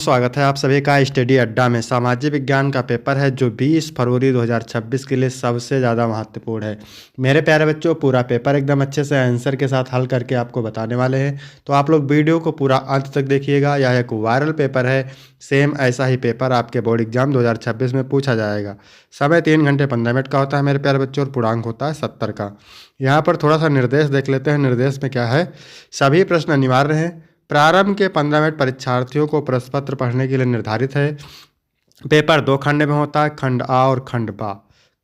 स्वागत है आप सभी का स्टडी अड्डा में। सामाजिक विज्ञान का पेपर है जो 20 फरवरी 2026 के लिए सबसे ज़्यादा महत्वपूर्ण है। मेरे प्यारे बच्चों, पूरा पेपर एकदम अच्छे से आंसर के साथ हल करके आपको बताने वाले हैं, तो आप लोग वीडियो को पूरा अंत तक देखिएगा। यह एक वायरल पेपर है, सेम ऐसा ही पेपर आपके बोर्ड एग्जाम 2026 में पूछा जाएगा। समय 3 घंटे 15 मिनट का होता है मेरे प्यारे बच्चों, और पूर्णांक होता है 70 का। यहाँ पर थोड़ा सा निर्देश देख लेते हैं। निर्देश में क्या है, सभी प्रश्न अनिवार्य हैं। प्रारंभ के 15 मिनट परीक्षार्थियों को प्रश्न पत्र पढ़ने के लिए निर्धारित है। पेपर 2 खंड में होता है, खंड आ और खंड बा।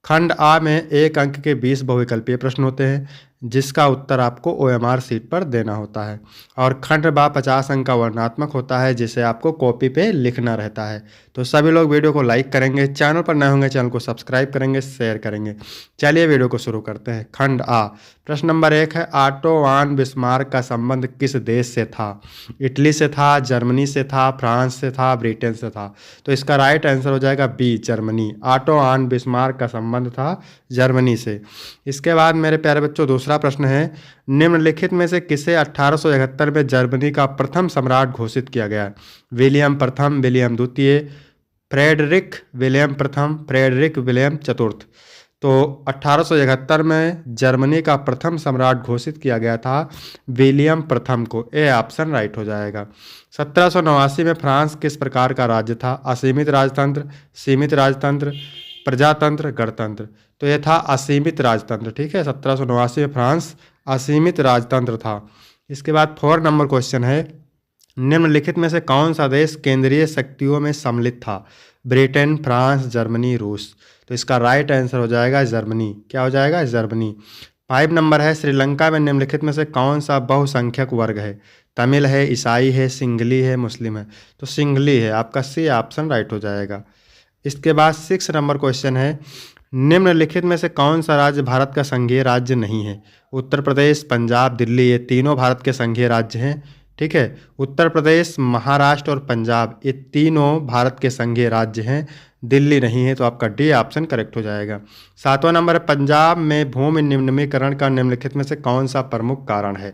खंड आ में 1 अंक के 20 बहुविकल्पीय प्रश्न होते हैं जिसका उत्तर आपको OMR सीट पर देना होता है, और खंड बा 50 अंक का वर्णनात्मक होता है जिसे आपको कॉपी पे लिखना रहता है। तो सभी लोग वीडियो को लाइक करेंगे, चैनल पर नए होंगे चैनल को सब्सक्राइब करेंगे, शेयर करेंगे। चलिए वीडियो को शुरू करते हैं। खंड आ, प्रश्न नंबर 1 है, ऑटो वान बिस्मार्क का संबंध किस देश से था? इटली से था, जर्मनी से था, फ्रांस से था, ब्रिटेन से था? तो इसका राइट आंसर हो जाएगा बी, जर्मनी। ऑटो वान बिस्मार्क का संबंध था जर्मनी से। इसके बाद मेरे प्यारे बच्चों दूसरा प्रश्न है, निम्नलिखित में से किसे 1871 में जर्मनी का प्रथम सम्राट घोषित किया गया? विलियम प्रथम, विलियम द्वितीय, फ्रेडरिक विलियम प्रथम, फ्रेडरिक विलियम चतुर्थ? तो 1871 में जर्मनी का प्रथम सम्राट घोषित किया गया था विलियम प्रथम को। ए ऑप्शन राइट हो जाएगा। 1789 में फ्रांस किस प्रकार का राज्य था? असीमित राजतंत्र, सीमित राजतंत्र, प्रजातंत्र, गणतंत्र? तो यह था असीमित राजतंत्र। ठीक है, 1789 में फ्रांस असीमित राजतंत्र था। इसके बाद 4 नंबर क्वेश्चन है, निम्नलिखित में से कौन सा देश केंद्रीय शक्तियों में सम्मिलित था? ब्रिटेन, फ्रांस, जर्मनी, रूस? तो इसका राइट आंसर हो जाएगा जर्मनी। क्या हो जाएगा? जर्मनी। 5 नंबर है, श्रीलंका में निम्नलिखित में से कौन सा बहुसंख्यक वर्ग है? तमिल है, ईसाई है, सिंघली है, मुस्लिम है? तो सिंघली है, आपका सी ऑप्शन राइट हो जाएगा। इसके बाद 6 नंबर क्वेश्चन है, निम्नलिखित में से कौन सा राज्य भारत का संघीय राज्य नहीं है? उत्तर प्रदेश, पंजाब, दिल्ली, ये तीनों भारत के संघीय राज्य हैं। ठीक है, उत्तर प्रदेश, महाराष्ट्र और पंजाब ये तीनों भारत के संघीय राज्य हैं, दिल्ली नहीं है, तो आपका डी ऑप्शन करेक्ट हो जाएगा। 7वां नंबर है, पंजाब में भूमि निम्नीकरण का निम्नलिखित में से कौन सा प्रमुख कारण है?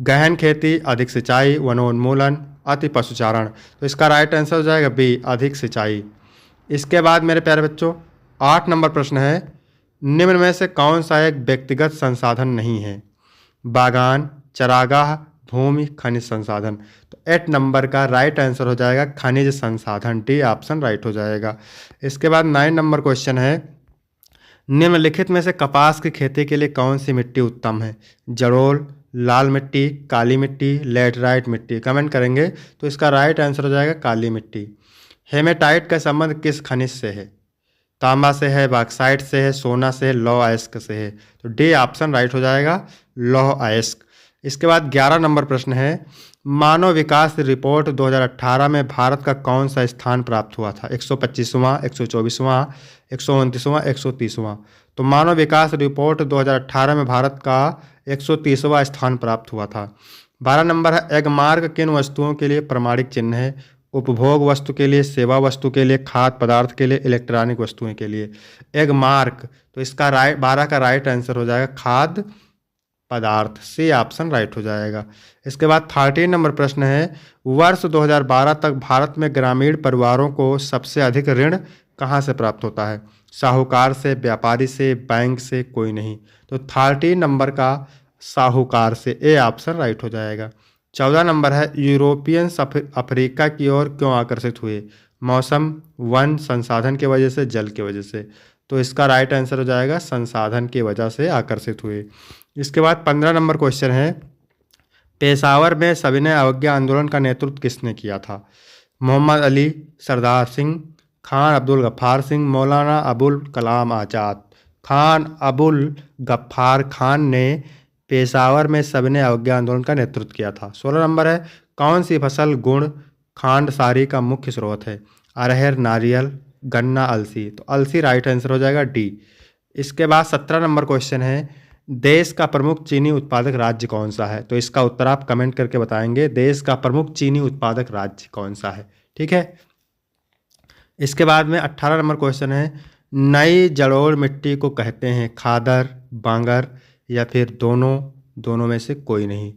गहन खेती, अधिक सिंचाई, वनोन्मूलन, अति पशुचारण? तो इसका राइट आंसर हो जाएगा बी, अधिक सिंचाई। इसके बाद मेरे प्यारे बच्चों 8 नंबर प्रश्न है, निम्न में से कौन सा एक व्यक्तिगत संसाधन नहीं है? बागान, चरागाह, भूमि, खनिज संसाधन? तो 8 नंबर का राइट आंसर हो जाएगा खनिज संसाधन। डी ऑप्शन राइट हो जाएगा। इसके बाद 9 नंबर क्वेश्चन है, निम्नलिखित में से कपास की खेती के लिए कौन सी मिट्टी उत्तम है? जलोढ़, लाल मिट्टी, काली मिट्टी, लैटराइट मिट्टी? कमेंट करेंगे। तो इसका राइट आंसर हो जाएगा काली मिट्टी। हेमेटाइट का संबंध किस खनिज से है? तांबा से है, बॉक्साइट से है, सोना से है, लौह अयस्क से है? तो डी ऑप्शन राइट हो जाएगा लौह अयस्क। इसके बाद 11 नंबर प्रश्न है, मानव विकास रिपोर्ट 2018 में भारत का कौन सा स्थान प्राप्त हुआ था? 125वां, 124वां, 129वां, 130वां? तो मानव विकास रिपोर्ट 2018 में भारत का 130वां स्थान प्राप्त हुआ था। 12 नंबर है, एगमार्क किन वस्तुओं के लिए प्रमाणिक चिन्ह है? उपभोग वस्तु के लिए, सेवा वस्तु के लिए, खाद्य पदार्थ के लिए, इलेक्ट्रॉनिक वस्तुएं के लिए? एगमार्क, तो इसका 12 का राइट आंसर हो जाएगा खाद्य पदार्थ। सी ऑप्शन राइट हो जाएगा। इसके बाद 13 नंबर प्रश्न है, वर्ष 2012 तक भारत में ग्रामीण परिवारों को सबसे अधिक ऋण कहाँ से प्राप्त होता है? साहूकार से, व्यापारी से, बैंक से? कोई नहीं। तो 13 नंबर का साहूकार से। ए ऑप्शन राइट हो जाएगा। 14 नंबर है, यूरोपियंस अफ्रीका की ओर क्यों आकर्षित हुए? मौसम, वन, संसाधन की वजह से, जल की वजह से? तो इसका राइट आंसर हो जाएगा संसाधन की वजह से आकर्षित हुए। इसके बाद 15 नंबर क्वेश्चन है, पेशावर में सविनय अवज्ञा आंदोलन का नेतृत्व किसने किया था? मोहम्मद अली, सरदार सिंह, खान अब्दुल गफ्फार सिंह, मौलाना अबुल कलाम आज़ाद? खान अबुल गफ्फार खान ने पेशावर में सविनय अवज्ञा आंदोलन का नेतृत्व किया था। 16 नंबर है, कौन सी फसल गुड़ खांड सारी का मुख्य स्रोत है? अरहर, नारियल, गन्ना, अलसी? तो अलसी राइट आंसर हो जाएगा डी। इसके बाद 17 नंबर क्वेश्चन है, देश का प्रमुख चीनी उत्पादक राज्य कौन सा है? तो इसका उत्तर आप कमेंट करके बताएंगे, देश का प्रमुख चीनी उत्पादक राज्य कौन सा है? ठीक है। इसके बाद में 18 नंबर क्वेश्चन है, नई जलोढ़ मिट्टी को कहते हैं खादर, बांगर या फिर दोनों में से कोई नहीं?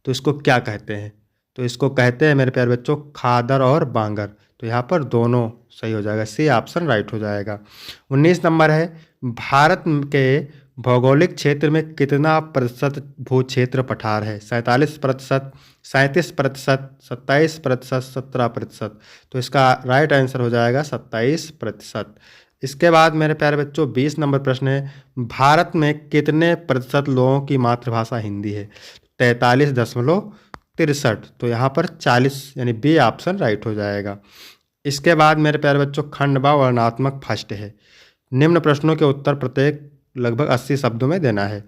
तो इसको क्या कहते हैं? तो इसको कहते हैं मेरे प्यारे बच्चों खादर और बांगर। तो यहाँ पर दोनों सही हो जाएगा, सी ऑप्शन राइट हो जाएगा। 19 नंबर है, भारत के भौगोलिक क्षेत्र में कितना प्रतिशत भू क्षेत्र पठार है? 47%, 37%, 27%, 17%। तो इसका राइट आंसर हो जाएगा 27%। इसके बाद मेरे प्यारे बच्चों 20 नंबर प्रश्न है, भारत में कितने प्रतिशत लोगों की मातृभाषा हिंदी है? 43.63। तो यहाँ पर 40 यानी बी ऑप्शन राइट हो जाएगा। इसके बाद मेरे प्यारे बच्चों खंड व वर्णनात्मक फर्स्ट है। निम्न प्रश्नों के उत्तर प्रत्येक लगभग 80 शब्दों में देना है।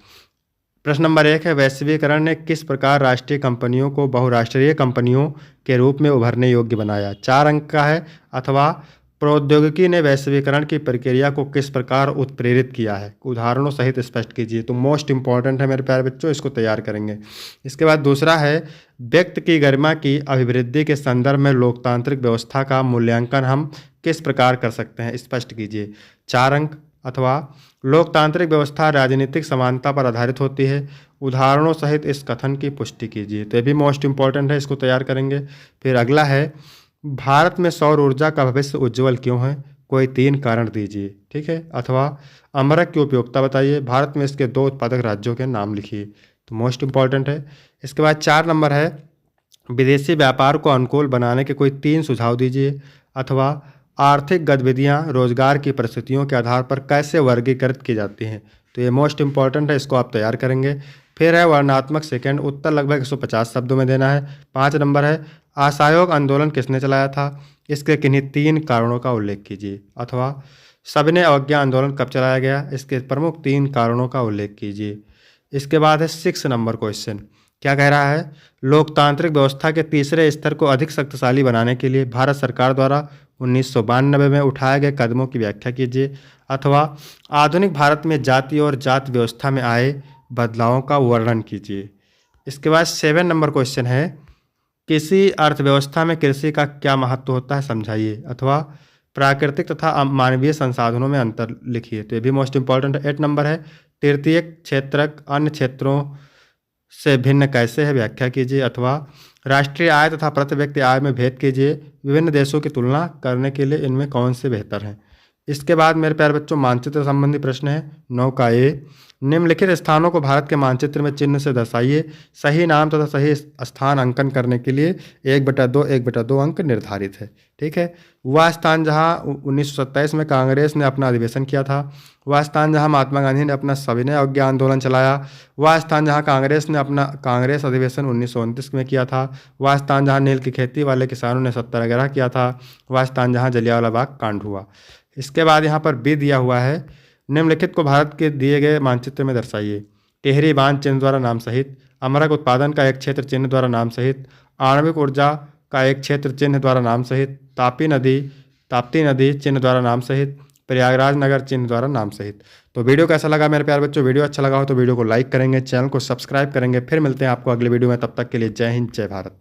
प्रश्न नंबर 1 है, वैश्वीकरण ने किस प्रकार राष्ट्रीय कंपनियों को बहुराष्ट्रीय कंपनियों के रूप में उभरने योग्य बनाया? 4 अंक का है। अथवा प्रौद्योगिकी ने वैश्वीकरण की प्रक्रिया को किस प्रकार उत्प्रेरित किया है? उदाहरणों सहित स्पष्ट कीजिए। तो मोस्ट इंपॉर्टेंट है मेरे प्यारे बच्चों, इसको तैयार करेंगे। इसके बाद दूसरा है, व्यक्ति की गरिमा की अभिवृद्धि के संदर्भ में लोकतांत्रिक व्यवस्था का मूल्यांकन हम किस प्रकार कर सकते हैं? स्पष्ट कीजिए। 4 अंक। अथवा लोकतांत्रिक व्यवस्था राजनीतिक समानता पर आधारित होती है, उदाहरणों सहित इस कथन की पुष्टि कीजिए। तो ये भी मोस्ट इंपॉर्टेंट है, इसको तैयार करेंगे। फिर अगला है, भारत में सौर ऊर्जा का भविष्य उज्ज्वल क्यों है? कोई 3 कारण दीजिए। ठीक है। अथवा अमरक की उपयोगिता बताइए, भारत में इसके 2 उत्पादक राज्यों के नाम लिखिए। तो मोस्ट इंपॉर्टेंट है। इसके बाद 4 नंबर है, विदेशी व्यापार को अनुकूल बनाने के कोई 3 सुझाव दीजिए। अथवा आर्थिक गतिविधियां रोजगार की परिस्थितियों के आधार पर कैसे वर्गीकृत की जाती हैं? तो ये मोस्ट इंपॉर्टेंट है, इसको आप तैयार करेंगे। फिर है वर्णनात्मक सेकंड, उत्तर लगभग 150 शब्दों में देना है। 5 नंबर है, असहयोग आंदोलन किसने चलाया था? इसके किन्हीं 3 कारणों का उल्लेख कीजिए। अथवा सविनय अवज्ञा आंदोलन कब चलाया गया? इसके प्रमुख 3 कारणों का उल्लेख कीजिए। इसके बाद है 6 नंबर क्वेश्चन, क्या कह रहा है? लोकतांत्रिक व्यवस्था के तीसरे स्तर को अधिक शक्तिशाली बनाने के लिए भारत सरकार द्वारा 1992 में उठाए गए कदमों की व्याख्या कीजिए। अथवा आधुनिक भारत में जाति और जाति व्यवस्था में आए बदलावों का वर्णन कीजिए। इसके बाद 7 नंबर क्वेश्चन है, किसी अर्थव्यवस्था में कृषि का क्या महत्व होता है? समझाइए। अथवा प्राकृतिक तथा मानवीय संसाधनों में अंतर लिखिए। तो ये भी मोस्ट इंपॉर्टेंट है। 8 नंबर है, तृतीय क्षेत्रक अन्य क्षेत्रों से भिन्न कैसे है? व्याख्या कीजिए। अथवा राष्ट्रीय आय तथा प्रति व्यक्ति आय में भेद कीजिए, विभिन्न देशों की तुलना करने के लिए इनमें कौन से बेहतर हैं? इसके बाद मेरे प्यारे बच्चों मानचित्र संबंधी प्रश्न है। 9 का ए, निम्नलिखित स्थानों को भारत के मानचित्र में चिन्ह से दर्शाइए, सही नाम तथा सही स्थान अंकन करने के लिए 1/2 1/2 अंक निर्धारित है। ठीक है। वह स्थान जहां 1927 में कांग्रेस ने अपना अधिवेशन किया था, वह स्थान जहां महात्मा गांधी ने अपना सविनय अवज्ञा आंदोलन चलाया, वह स्थान जहां कांग्रेस ने अपना कांग्रेस अधिवेशन 1929 में किया था, वह स्थान जहां नील की खेती वाले किसानों ने सत्याग्रह किया था, वह स्थान जहां जलियांवाला बाग कांड हुआ। इसके बाद यहाँ पर बी दिया हुआ है, निम्नलिखित को भारत के दिए गए मानचित्र में दर्शाइए। टिहरी बांध चिन्ह द्वारा नाम सहित, अमरक उत्पादन का एक क्षेत्र चिन्ह द्वारा नाम सहित, आणविक ऊर्जा का एक क्षेत्र चिन्ह द्वारा नाम सहित, ताप्ती नदी चिन्ह द्वारा नाम सहित, प्रयागराज नगर चिन्ह द्वारा नाम सहित। तो वीडियो कैसा लगा मेरे प्यारे बच्चों? वीडियो अच्छा लगा हो तो वीडियो को लाइक करेंगे, चैनल को सब्सक्राइब करेंगे। फिर मिलते हैं आपको अगले वीडियो में, तब तक के लिए जय हिंद, जय भारत।